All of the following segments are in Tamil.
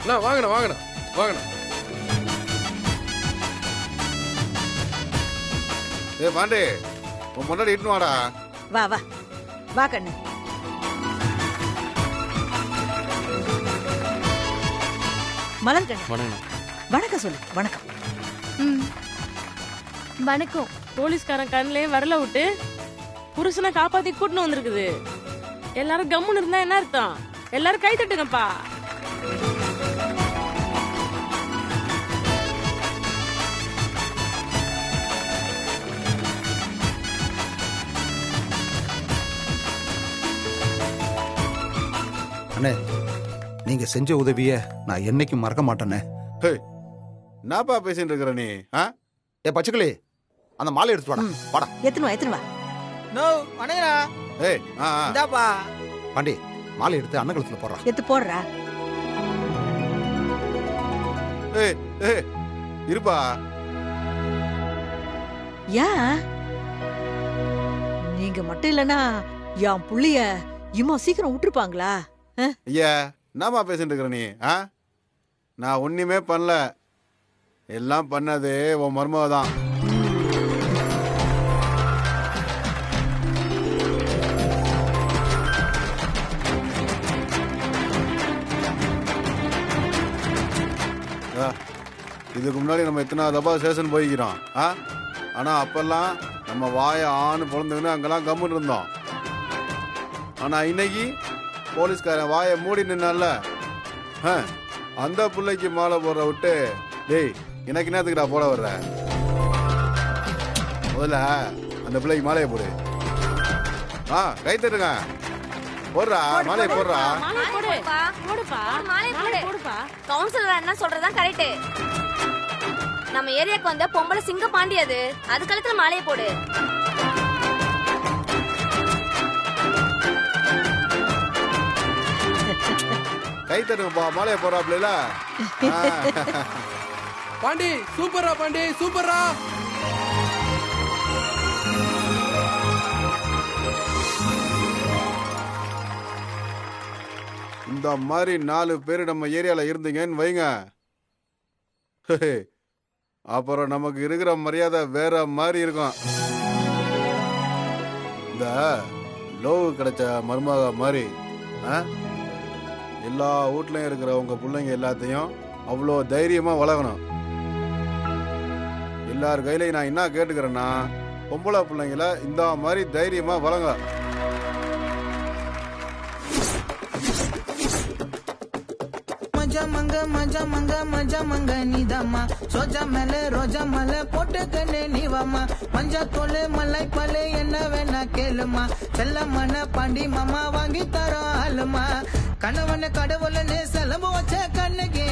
வாங்கண்ணா வாங்கண்ணா வாங்கண்ணா. ஏ பாண்டே, உன் முன்னாடி இட்டுன்னு வாடா. வா வா வா கண்ணு. மலர் கண்ணு. வணக்கம். வணக்கம் சொல்லு. வணக்கம். வணக்கம். போலீஸ்காரன் கண்ணிலே வரல விட்டு புருஷனை காப்பாத்தி கூட்டின்னு வந்திருக்குது. எல்லாரும் கம்முன்னு இருந்தா என்ன அர்த்தம்? எல்லாரும் கை தட்டுங்கப்பா. அண்ணே, நீங்க செஞ்ச உதவிய நான் என்னைக்கும் மறக்க மாட்டேனே. என்னப்பா பேசிட்டு இருக்கிற நீ? ஏ பச்சைக்கிளி, அந்த மாலை எடுத்து வாடா. வாடா. எத்தனை வா. நோ அண்ணா. ஏய் இந்தாப்பா. பாண்டி, மாலை எடுத்து அண்ணன் கழுத்துல போடுறா. எடுத்து போடுறா. ஏய் ஏய் இருப்பா. ஏன் நீங்க மட்டும் இல்லனா என் புள்ளைய இம்மா சீக்கிரம் விட்டுருப்பாங்களா? ஐயா, என்னம்மா பேசிட்டு இருக்கிற நீ? நான் ஒண்ணுமே பண்ணல. எல்லாம் பண்ணது உன் மருமக தான். இதுக்கு முன்னாடி நம்ம எத்தனை தப்பா ஸ்டேஷன் போய்க்கிறோம். ஆனா அப்பெல்லாம் நம்ம வாய ஆணு பிறந்துன்னு அங்கெல்லாம் கம்முன்னு இருந்தோம். ஆனா இன்னைக்கு போலீஸ்காரன் வாயை மூடி நின்னால அந்த பிள்ளைக்கு மாலை போடுற விட்டு, டேய் எனக்கு என்னத்துக்குடா போட வர்ற? முதல்ல அந்த பிள்ளைக்கு மாலையை போடு. கை தட்டுங்க. போடுறா மாலையை போடுறா. கவுன்சிலர் என்ன சொல்றதுதான் கரெக்ட். நம்ம ஏரியாக்கு வந்த பொம்பளை சிங்க பாண்டி அது கழுத்துல மாலையை போடு. கை தட்டுங்கப்பா, மாலையை போடுறாப்ல. பாண்டி சூப்பரா, பாண்டி சூப்பரா. இந்த மாதிரி 4 பேர் நம்ம ஏரியால இருந்தீங்கன்னு வைங்க, அப்புறம் நமக்கு இருக்கிற மரியாதை வேற மாதிரி இருக்கும். இந்த லோவு கிடைச்ச மருமக மாதிரி எல்லா வீட்லயும் இருக்கிற உங்க பிள்ளைங்க எல்லாத்தையும் அவ்வளோ தைரியமா வளர்க்கணும். எல்லார் கையிலையும் நான் என்ன கேட்டுக்கிறேன்னா, பொம்பளை பிள்ளைங்கள இந்த மாதிரி தைரியமா வளங்க. மஜா மங்க மஜா மங்க மஜா மங்க நீதாமா, சோஜா மேல ரோஜா மலை போட்டு கண்ணே நீவாமா, மஞ்சா தோலை மலை பலே என்ன வேணா கேளுமா, செல்லமான பாண்டி மாமா வாங்கி தரோம் ஆளுமா, கணவன கடவுளன்னு செலவு வச்ச கண்ணுக்கு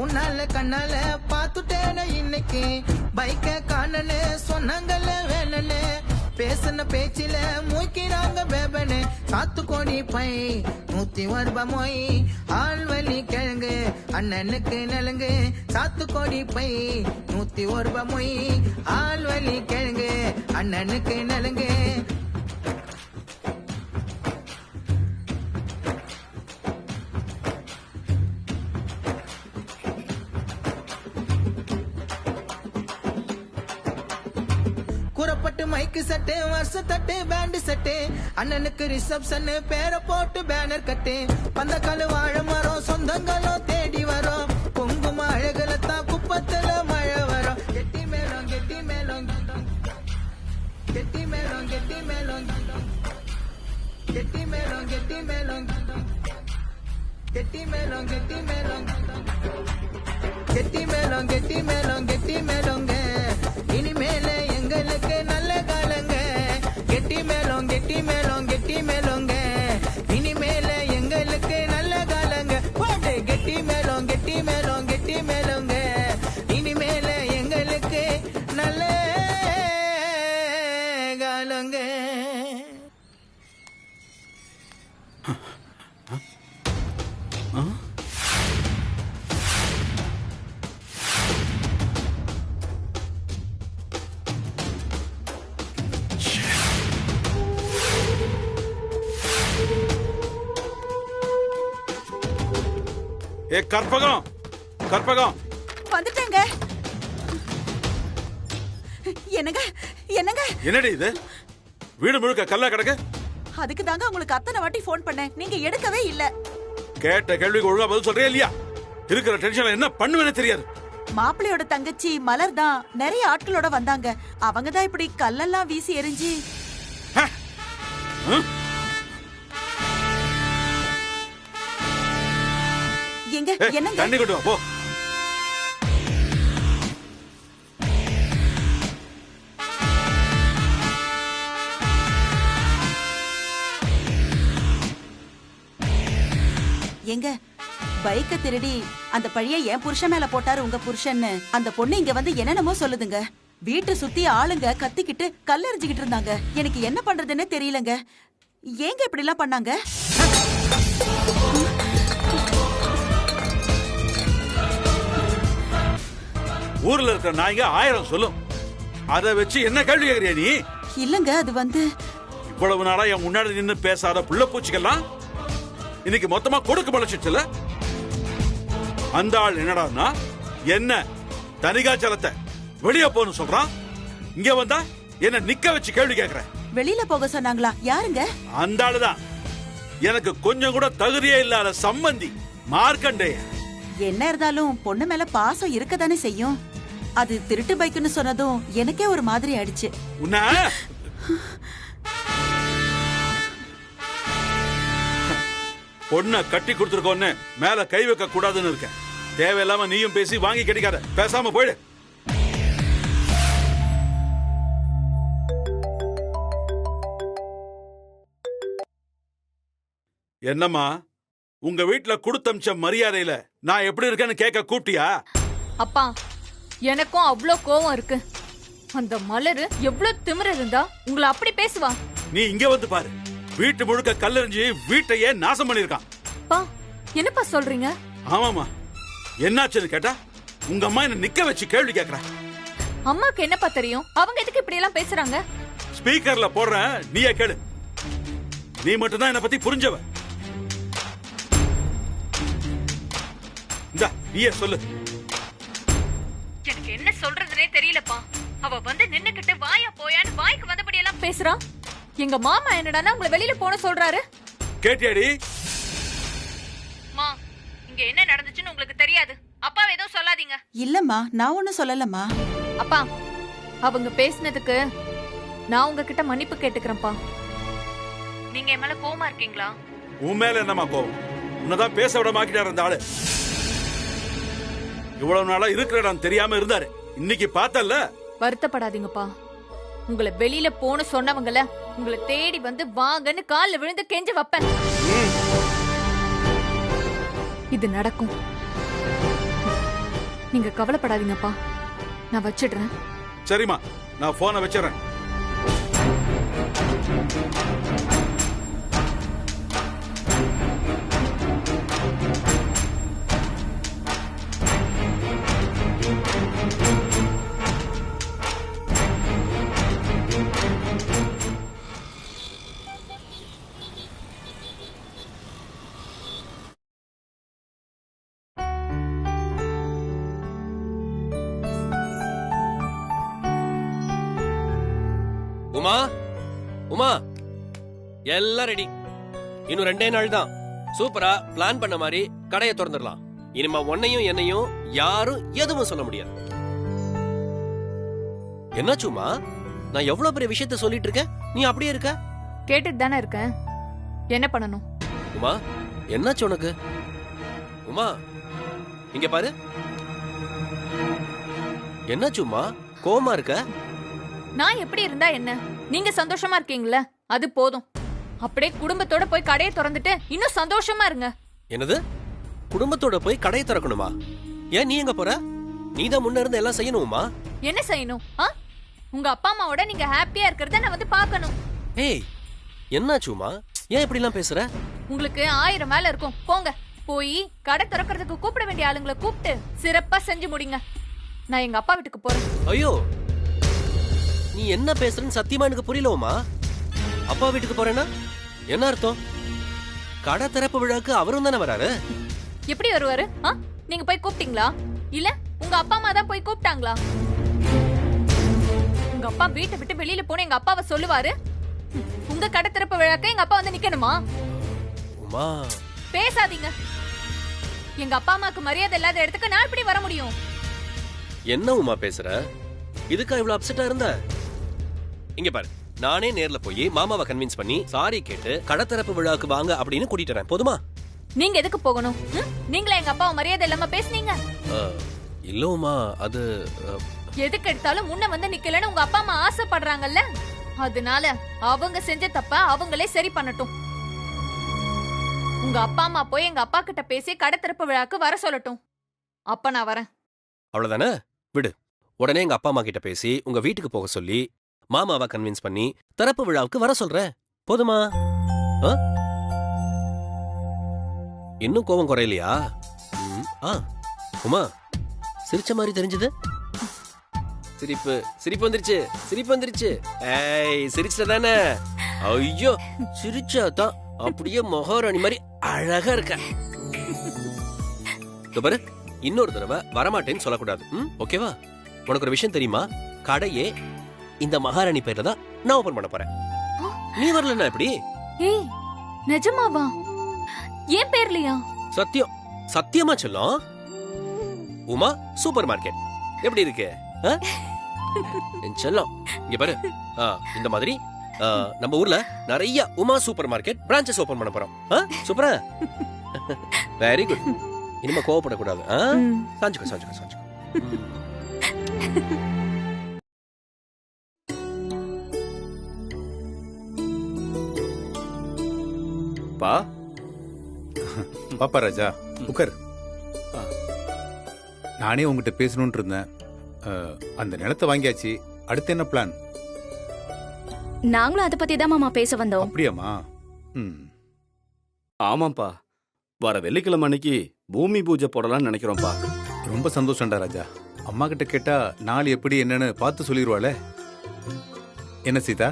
உன்னால கண்ணால பாத்துட்டேன இன்னைக்கு, பைக்க காணனு சொன்னாங்கல்ல வேணுன்னு, பேசுன பேச்சில மூக்கிறாங்க பேபனு, சாத்துக்கோடி பை 100 மொய் ஆள்வலி கிழங்கு அண்ணனுக்கு நலுங்கு, சாத்துக்கோடி பை 101 மொய் ஆள்வலி கிழங்கு அண்ணனுக்கு நலுங்கு. கூறப்பட்டு மைக்கு சட்டு வருஷ தட்டு பேண்டு செட்டு, அண்ணனுக்கு ரிசப்ஷன் பேரை போட்டு பேனர் கட்டு, பந்த கால வாழ மரம் சொந்தங்களும் தேடி வரும், பொங்கும அழகுல தான் குப்பத்துல மழை வரும், கெட்டி மேலும் கெட்டி மேலும் கெட்டி மேலும் கெட்டி மேலும் கெட்டி மேலும் கெட்டி மேலும் கெட்டி மேலும் கெட்டி மேலும் கெட்டி மேலும் கெட்டி மேலும் கெட்டி மேலுங்க, இனிமேல எங்களுக்கு நல்ல காலங்க, கெட்டி மேலும் கெட்டி மேலும் கெட்டி மேலுங்க, இனிமேல எங்களுக்கு நல்ல காலங்க, போட்டு கெட்டி மேலும் கெட்டி மேலும் கெட்டி மேலுங்க, இனிமேல எங்களுக்கு நல்ல காலங்க. ஏ கற்பகம், கற்பகம் வந்துட்டேங்க. என்னங்க என்னங்க? என்னடி இது? வீடு முழுக்க கல்லா கிடக்கு. அதுக்கு தாங்க உங்களுக்கு அத்தனை வாட்டி ஃபோன் பண்ணேன், நீங்க எடுக்கவே இல்ல. கேட்ட கேள்விக்கு ஒழுங்கா பதில் சொல்றியா இல்லையா? இருக்கிற டென்ஷன்ல என்ன பண்ணுவேன்னு தெரியாது. மாப்பிள்ளையோட தங்கச்சி மலர் தான் நிறைய ஆட்களோட வந்தாங்க. அவங்க தான் இப்படி கல்லெல்லாம் வீசி எரிஞ்சு. எங்க என்னங்க? தண்ணி கொண்டு வா போ. எங்க பைக்க திருடி அந்த பழிய என் புருஷன் மேல போட்டாரு உங்க புருஷன்னு அந்த பொண்ணு இங்க வந்து என்னென்னமோ சொல்லுதுங்க. வீட்டை சுத்தி ஆளுங்க கத்திக்கிட்டு கல்லெறிஞ்சுக்கிட்டு இருந்தாங்க. எனக்கு என்ன பண்றதுன்னு தெரியலங்க. ஏங்க இப்படி எல்லாம் பண்ணாங்க? ஊர்ல இருக்கிற நாய்ங்க 1000 சொல்லும். அத வச்சு என்ன கேள்வி கேக்குறியா நீ? இல்லங்க, அது வந்து இவ்வளவு நாளா என் முன்னாடி நின்னு பேசாத புள்ள பூச்சிக்கெல்லாம் இன்னைக்கு மொத்தமா கொடுக்க பழச்சிச்சுல. அந்த ஆள் என்னடான்னா என்ன தனிகாச்சலத்தை வெளியே போன்னு சொல்றான். இங்க வந்தா என்ன நிக்க வச்சு கேள்வி கேக்குற. வெளியில போக சொன்னாங்களா? யாருங்க? அந்த ஆளுதான் எனக்கு கொஞ்சம் கூட தகுதியே இல்லாத சம்பந்தி மார்க்கண்டேய. என்ன இருந்தாலும் பொண்ணு மேல பாசம் இருக்கதானே செய்யும். அது திருட்டு பைக்குன்னு சொன்னதும் எனக்கே ஒரு மாதிரி ஆயிடுச்சு. உன்ன பொண்ண கட்டி கொடுத்துருக்கோன்னு மேல கை வைக்க கூடாதுன்னு இருக்கேன். தேவையில்லாம நீயும் பேசி வாங்கி கிடைக்காத. பேசாம போயிடு. என்னம்மா உங்க வீட்டுல கொடுத்தமிச்ச மரியாதையில நான் எப்படி இருக்கேன்னு கேட்க கூப்பிட்டியா? அப்பா, எனக்கும் அவ்ளோ கோவம் இருக்கு. அந்த மலரு எவ்வளவு திமிர இருந்தா உங்களை அப்படி பேசுவா? நீ இங்க வந்து பாரு. வீட்டு முழுக்க கல்லெறிஞ்சு வீட்டையே நாசம் பண்ணிருக்கான். பா, என்னப்பா சொல்றீங்க? ஆமாமா, என்னாச்சுன்னு கேட்டா உங்க அம்மா என்ன நிக்க வச்சு கேள்வி கேக்குறா. அம்மாக்கு என்னப்பா தெரியும்? அவங்க எதுக்கு இப்படி எல்லாம் பேசுறாங்க? ஸ்பீக்கர்ல போடுறேன், நீயே கேளு. நீ மட்டும்தான் என்ன பத்தி புரிஞ்சவ. இந்த நீயே சொல்லு. எனக்கு என்ன சொல்றதுனே தெரியலப்பா. அவ வந்து நின்னுக்கிட்டு வாயா போயான்னு வாய்க்கு வந்தபடி எல்லாம் பேசுறா. எங்க மாமா என்னடான்னா உங்களை வெளியில போன சொல்றாரு. கேட்டியாடி? மா, இங்க என்ன நடந்துச்சுன்னு உங்களுக்கு தெரியாது. அப்பாவை எதுவும் சொல்லாதீங்க. இல்லம்மா, நான் ஒண்ணும் சொல்லலம்மா. அப்பா, அவங்க பேசினதுக்கு நான் உங்ககிட்ட மன்னிப்பு கேட்டுக்கிறேன்ப்பா. நீங்க என் மேல கோவமா இருக்கீங்களா? உன் மேல என்னமா கோவம்? உன்னதான் பேச விட மாக்கிட்டாரு அந்த ஆளு. இவ்வளவு நாளா இருக்கிற இடம் தெரியாம இருந்தாரு. இன்னைக்கு பார்த்தல்ல. வருத்தப்படாதீங்கப்பா. உங்களை வெளியில போன சொன்னவங்கள உங்களை தேடி வந்து வாங்கன்னு கால்ல விழுந்து கெஞ்ச வைப்பேன். இது நடக்கும். நீங்க கவலைப்படாதீங்கப்பா. நான் வச்சிடுறேன். சரிம்மா, நான் போனை வச்சிடறேன். உமா, உமா, எல்லாம் ரெடி. இன்னும் 2 நாள் தான். சூப்பரா பிளான் பண்ண மாதிரி கடையை திறந்துடலாம். இனிமே உன்னையும் என்னையும் யாரும் எதுவும் சொல்ல முடியாது. என்னாச்சுமா? நான் எவ்வளவு பெரிய விஷயத்த சொல்லிட்டு இருக்கேன், நீ அப்படியே இருக்க? கேட்டுட்டு தானே இருக்கேன். என்ன பண்ணணும்? உமா, என்னாச்சு உனக்கு? உமா, இங்க பாரு. என்னாச்சுமா? கோவமா இருக்க? நான் எப்படி இருந்தா என்ன? நீங்க சந்தோஷமா இருக்கீங்களா? அது போதும். அப்படியே குடும்பத்தோட போய் கடையை திறந்துட்டு இன்னும் சந்தோஷமா இருங்க. என்னது? குடும்பத்தோட போய் கடையை திறக்கணுமா? ஏன் நீ எங்க போற? நீ தான் முன்ன இருந்து எல்லாம் செய்யணுமா? என்ன செய்யணும்? உங்க அப்பா அம்மாவோட நீங்க ஹாப்பியா இருக்கிறத நான் வந்து பார்க்கணும். ஏய், என்னாச்சுமா? ஏன் இப்படி எல்லாம் பேசுற? உங்களுக்கு 1000 வேலை இருக்கும். போங்க, போய் கடை திறக்கிறதுக்கு கூப்பிட வேண்டிய ஆளுங்களை கூப்பிட்டு சிறப்பா செஞ்சு முடிங்க. நான் எங்க அப்பா வீட்டுக்கு போறேன். ஐயோ, நீ என்ன பேசுறன்னு சத்தியமா எனக்கு புரியலமா. அப்பா வீட்டுக்கு போறேன்னா என்ன அர்த்தம்? கடை திறப்பு விழாக்கு அவரும் தானே வராரு. எப்படி வருவாரு? நீங்க போய் கூப்பிட்டீங்களா இல்ல உங்க அப்பா அம்மா தான் போய் கூப்பிட்டாங்களா? உங்க அப்பா வீட்டை விட்டு வெளியில போன எங்க அப்பாவை சொல்லுவாரு, உங்க கடை திறப்பு விழாக்க எங்க அப்பா வந்து நிக்கணுமா? உமா பேசாதீங்க. எங்க அப்பா அம்மாக்கு மரியாதை இல்லாத இடத்துக்கு நான் எப்படி வர முடியும்? என்ன உமா பேசுற? இதுக்கா இவ்வளவு அப்செட்டா இருந்த? இங்க பாரு, நானே நேர்ல போய் மாமாவை கன்வின்ஸ் பண்ணி சாரி கேட்டு கடத்தரப்பு விழாவுக்கு வாங்க அப்படின்னு கூட்டிட்டு வரேன். போதுமா? நீங்க எதுக்கு போகணும்? நீங்களே எங்க அப்பாவை மரியாதை இல்லாம பேசுனீங்க. இல்ல உமா, அது எதுக்கு எடுத்தாலும் முன்ன வந்து நிக்கலன்னு உங்க அப்பா அம்மா ஆசைப்படுறாங்கல்ல, அதனால அவங்க செஞ்ச தப்ப அவங்களே சரி பண்ணட்டும். உங்க அப்பா அம்மா போய் எங்க அப்பா கிட்ட பேசி கடை திறப்பு விழாக்கு வர சொல்லட்டும். அப்ப நான் வரேன். அவ்வளவுதானே? விடு. உடனே எங்க அப்பா அம்மா கிட்ட பேசி உங்க வீட்டுக்கு போக சொல்லி மாமாவை கன்வின்ஸ் பண்ணி திறப்பு விழாவுக்கு வர சொல்றேன். போதுமா? இன்னும் கோபம் குறையலையா? உமா, சிரிச்ச மாதிரி தெரிஞ்சது. சிரிப்பு சிரிப்பு வந்துருச்சு, சிரிப்பு வந்துருச்சு. ஏய், சிரிச்சதானே? ஐயோ, சிரிச்சாதான் அப்படியே மகாராணி மாதிரி அழகா இருக்க. பாரு, இன்னொரு தடவை வரமாட்டேன்னு சொல்லக்கூடாது. ஓகேவா? உனக்கு ஒரு விஷயம் தெரியுமா? கடையே இந்த மகாராணி பேர்ல தான் நான் ஓபன் பண்ண போறேன். நீ வரலன்னா எப்படி? ஏய், நிஜமாவா? ஏன் பேர்லையா? சத்தியம், சத்தியமா சொல்லும். உமா சூப்பர் மார்க்கெட் எப்படி இருக்கு? செல்லம், இங்க பாரு, இந்த மாதிரி நம்ம ஊர்ல நிறைய Uma super market branches open பண்ண போறோம். சூப்பரா? Very good. இனிமே கோவப்படக்கூடாது. சாஞ்சுக்கோ சாஞ்சுக்கோ சாஞ்சுக்கோ. பா பாப்பா ராஜா, உட்கார். நானே உங்ககிட்ட பேசணும்னு இருந்தேன். அந்த நிலத்தை வாங்கியாச்சு. அடுத்து என்ன பிளான்? நாங்களும் அதை பத்தி தான் மாமா பேச வந்தோம். அப்படியாமா? ஆமாப்பா, வர வெள்ளிக்கிழமை அன்னைக்கு பூமி பூஜை போடலாம்னு நினைக்கிறோம்ப்பா. ரொம்ப சந்தோஷம்டா ராஜா. அம்மா கிட்ட கேட்டா நாள் எப்படி என்னன்னு பார்த்து சொல்லிடுவாளே. என்ன சீதா?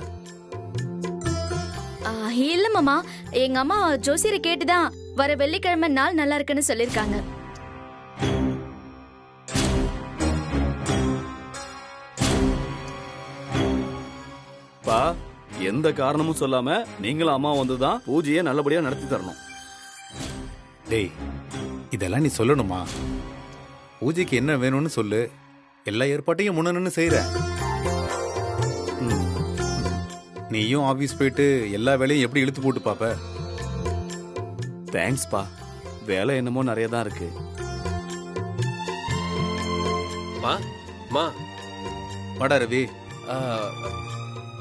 இல்ல மாமா, எங்க அம்மா ஜோசியரை கேட்டுதான் வர வெள்ளிக்கிழமை நாள் நல்லா இருக்குன்னு சொல்லிருக்காங்க. பா, எந்த காரணமும் சொல்லாம நீங்களும் அம்மா வந்துதான் பூஜையை நல்லபடியா நடத்தி தரணும். டேய், இதெல்லாம் நீ சொல்லணுமா? பூஜைக்கு என்ன வேணும்னு சொல்லு, எல்லா ஏற்பாட்டையும் முன்னன்னு செய்யற. நீயும் ஆபீஸ் போயிட்டு எல்லா வேலையும் எப்படி இழுத்து போட்டு பாப்ப? தேங்க்ஸ் பா, வேலை என்னமோ நிறைய தான் இருக்கு. வாடா ரவி.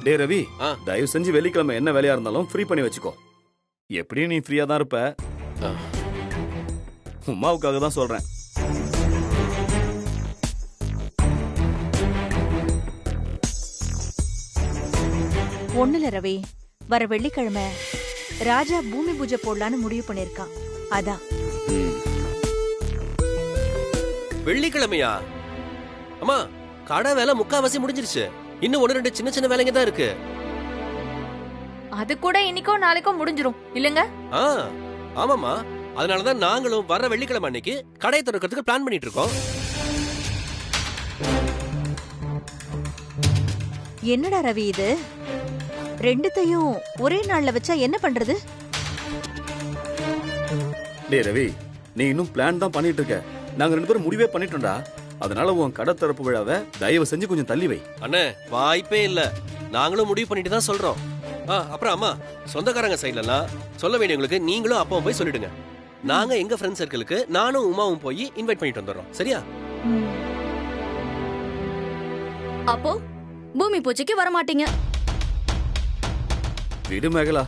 டே ரவி, தயவு செஞ்சு வெள்ளிக்கிழமை என்ன வேலையா இருந்தாலும் ஃப்ரீ பண்ணி வச்சுக்கோ. எப்படியும் நீ ஃப்ரீயா தான் இருப்ப. உமாவுக்காக தான் சொல்றேன். ஒண்ணுல ரவி, வர வெள்ளிக்கிழமை ராஜா பூமி பூஜை போடலான்னு முடிவு பண்ணிருக்கான். அதான். வெள்ளிக்கிழமையா? அம்மா, கடை வேலை முக்காவாசி முடிஞ்சிருச்சு. இன்னும் 1-2 சின்ன சின்ன வேலைங்க தான் இருக்கு. அது கூட இன்னைக்கோ நாளைக்கோ முடிஞ்சிரும் இல்லங்க? ஆமாமா, அதனாலதான் நாங்களும் வர வெள்ளிக்கிழமை அன்னைக்கு கடையை திறக்கிறதுக்கு பிளான் பண்ணிட்டு இருக்கோம். என்னடா ரவி இது? ரெண்டுத்தையும் ஒரே நாள்ல வச்சா என்ன பண்றது? டே ரவி, நீ இன்னும் பிளான் தான் பண்ணிட்டு இருக்க. நாங்க 2 பேரும் முடிவே பண்ணிட்டோம்டா. அதனால உன் கடை திறப்பு விழாவை தயவு செஞ்சு கொஞ்சம் தள்ளி வை. அண்ணே, வாய்ப்பே இல்ல. நாங்களும் முடிவு பண்ணிட்டு தான் சொல்றோம். அப்புறம் அம்மா, சொந்தக்காரங்க சைட்ல எல்லாம் சொல்ல வேண்டியவங்களுக்கு நீங்களும் அப்பாவும் போய் சொல்லிடுங்க. நாங்க எங்க ஃப்ரெண்ட் சர்க்கிளுக்கு நானும் உமாவும் போய் இன்வைட் பண்ணிட்டு வந்துடுறோம். சரியா? அப்போ பூமி பூஜைக்கு வர மாட்டீங்க? விடு மேகலா,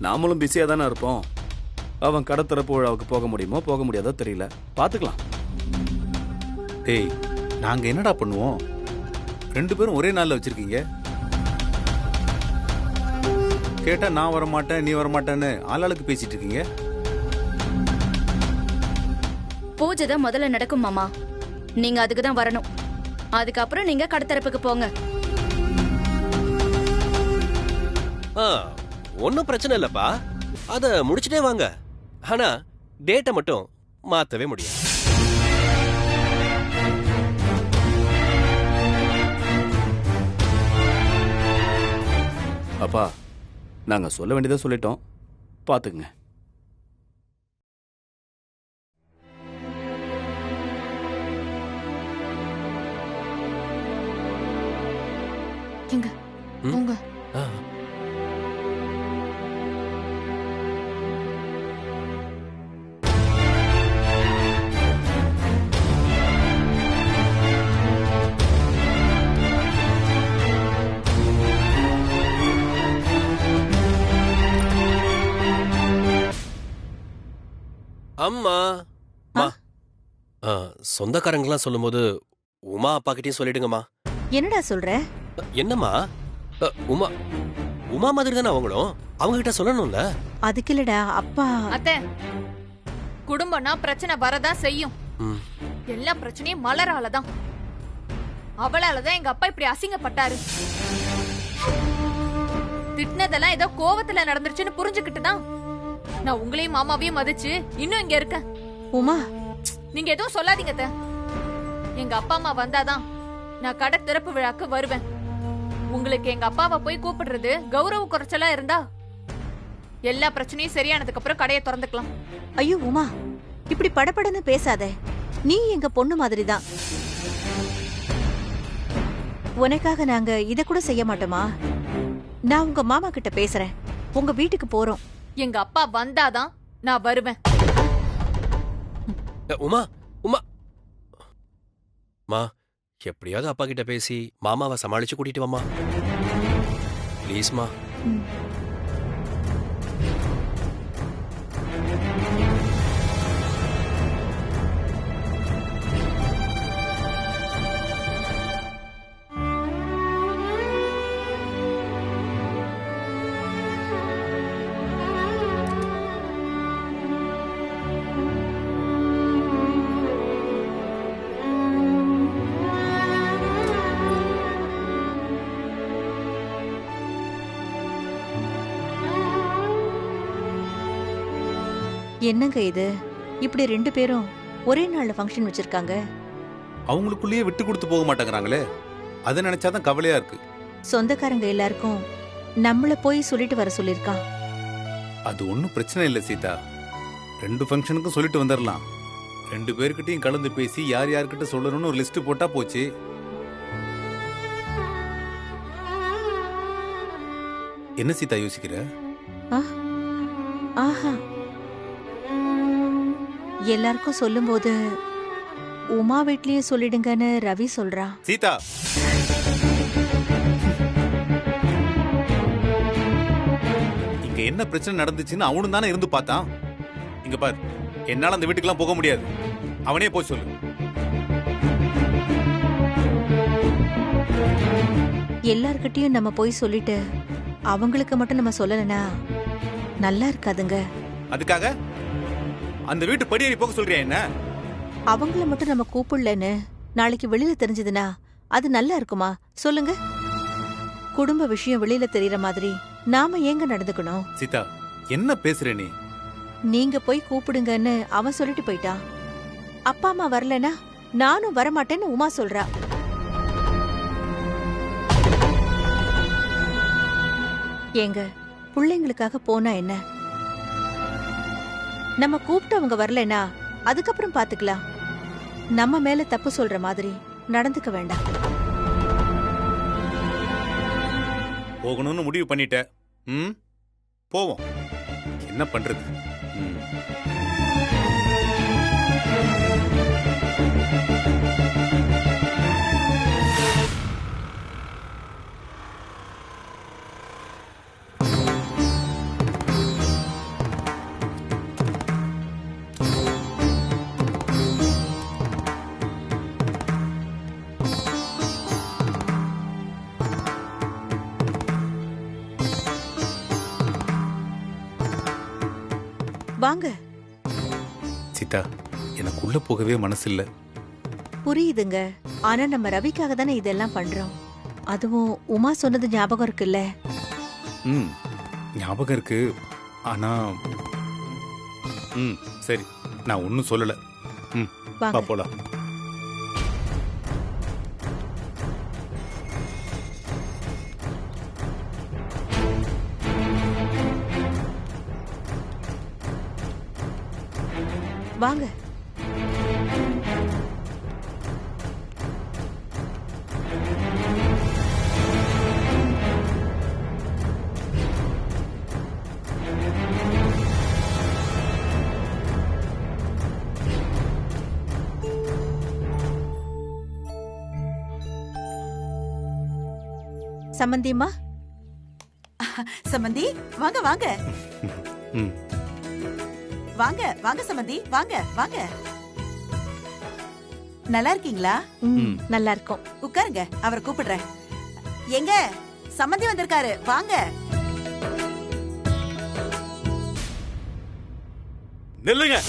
நாமளும் பிஸியா தானே இருப்போம். அவன் கடை திறப்பு விழாவுக்கு போக முடியுமோ போக முடியாதோ தெரியல, பாத்துக்கலாம். டேய், நாங்க என்னடா பண்ணுவோம்? 2 பேரும் ஒரே நாள்ல வச்சிருக்கீங்க. கேட்டா நான் வரமாட்டேன், நீ வரமாட்டேன்னு ஆளாளுக்கு பேசிட்டு இருக்கீங்க. பூஜை தான் முதல்ல நடக்கும் மாமா. நீங்க அதுக்கு தான் வரணும். அதுக்கப்புறம் நீங்க கடத்தரப்புக்கு போங்க. ஒன்னும் பிரச்சனை இல்லப்பா, அத முடிச்சுட்டே வாங்க. ஆனா டேட்டை மட்டும் மாத்தவே முடியும். அப்பா நாங்க சொல்ல வேண்டியதை சொல்லிட்டோம், பாத்துக்குங்க. எங்க உங்க ஆ. அம்மா அம்மா. சொந்தக்காரங்களாம் சொல்லும்போது உமா அப்பா கிட்டயும் சொல்லிடுங்கம்மா. என்னடா சொல்ற? என்னம்மா உமா உமா மாதிரி தானே அவங்களும், அவங்க கிட்ட சொல்லணும்ல. அதுக்கு இல்லடா அப்பா. அத்தை, குடும்பம்னா பிரச்சனை வரதான் செய்யும். ம். எல்லா பிரச்சனையும் மலராலதான். அவளாலதான் எங்க அப்பா இப்படி அசிங்கப்பட்டாரு. திட்டினதெல்லாம் ஏதோ கோவத்துல நடந்துருச்சுன்னு புரிஞ்சுக்கிட்டு தான் நான் உங்களையும் மாமாவையும் மதிச்சு இன்னும் இங்க இருக்கேன். உமா, நீங்க எதுவும் சொல்லாதீங்க அத்தை. எங்க அப்பா அம்மா வந்தாதான் நான் கடை திறப்பு விழாக்கு வருவேன். உங்களுக்கு எங்க அப்பாவை போய் கூப்பிடுறது கௌரவ குறைச்சலா இருந்தா எல்லா பிரச்சனையும் சரியானதுக்கு அப்புறம் கடையை திறந்துக்கலாம். ஐயோ உமா, இப்படி படபடன்னு பேசாத. நீ எங்க பொண்ணு மாதிரி தான். உனக்காக நாங்க இத கூட செய்ய மாட்டோமா? நான் உங்க மாமா கிட்ட பேசுறேன். உங்க வீட்டுக்கு போறோம். எங்க அப்பா வந்தாதான் நான் வருவேன். உமா உமா மா, எப்படியாவது அப்பா கிட்ட பேசி மாமாவை சமாளிச்சு கூட்டிட்டு வாமா ப்ளீஸ்மா. என்னங்க இது? இப்படி 2 பேரும் ஒரே நாள்ல ஃபங்க்ஷன் வச்சிருக்காங்க. அவங்களுக்குள்ளேயே விட்டு கொடுத்து போக மாட்டேங்கிறாங்களே, அதை நினைச்சாதான் கவலையா இருக்கு. சொந்தக்காரங்க எல்லாருக்கும் நம்மள போய் சொல்லிட்டு வர சொல்லிருக்கான். அது ஒன்றும் பிரச்சனை இல்லை சீதா. 2 ஃபங்க்ஷனுக்கும் சொல்லிட்டு வந்துடலாம். 2 பேர்கிட்டையும் கலந்து பேசி யார் யார்கிட்ட சொல்லணும்னு ஒரு லிஸ்ட் போட்டா போச்சு. என்ன சீதா யோசிக்கிற? ஆஹா, எல்லாருக்கும் சொல்லும்போது உமா வீட்லயே சொல்லிடுங்கன்னு ரவி சொல்றா. சீதா, இங்க என்ன பிரச்சனை நடந்துச்சுன்னு அவனும் தானே இருந்து பார்த்தான். இங்க பாரு, என்னால அந்த வீட்டுக்கெல்லாம் போக முடியாது. அவனே போய் சொல்லு. எல்லார்கிட்டயும் நம்ம போய் சொல்லிட்டு அவங்களுக்கு மட்டும் நம்ம சொல்லலனா நல்லா இருக்காதுங்க. அதுக்காக அந்த வீட்டு படியேறி போக சொல்றியா என்ன? அவங்கள மட்டும் நம்ம கூப்பிடலன்னு நாளைக்கு வெளியில தெரிஞ்சதுன்னா அது நல்லா இருக்குமா சொல்லுங்க? குடும்ப விஷயம் வெளியில தெரியற மாதிரி நாம ஏங்க நடந்துக்கணும்? சீதா, என்ன பேசுற நீ? நீங்க போய் கூப்பிடுங்கன்னு அவன் சொல்லிட்டு போயிட்டான். அப்பா அம்மா வரலனா நானும் வரமாட்டேன்னு உமா சொல்றா. ஏங்க, பிள்ளைங்களுக்காக போனா என்ன? நம்ம கூப்பிட்டு அவங்க வரலனா அதுக்கப்புறம் பாத்துக்கலாம். நம்ம மேல தப்பு சொல்ற மாதிரி நடந்துக்க வேண்டாம். போகணும்னு முடிவு பண்ணிட்ட. போவோம். என்ன பண்றது? வாங்க. சீதா, எனக்கு உள்ள போகவே மனசு இல்ல. புரியுதுங்க. ஆனா நம்ம ரவிக்காக தானே இதெல்லாம் பண்றோம். அதுவும் உமா சொன்னது ஞாபகம் இருக்குல்ல? ஞாபகம் இருக்கு. ஆனா சரி, நான் ஒன்னும் சொல்லல. வாங்க போலாம். வாங்க. சம்பந்தியம்மா, சம்பந்தி வாங்க வாங்க ம். வாங்க வாங்க சம்பந்தி வாங்க வாங்க. நல்லா இருக்கீங்களா? நல்லா இருக்கும். உட்காருங்க, அவரை கூப்பிடுறேன். எங்க சம்பந்தி வந்திருக்காரு, வாங்க. நில்லுங்க.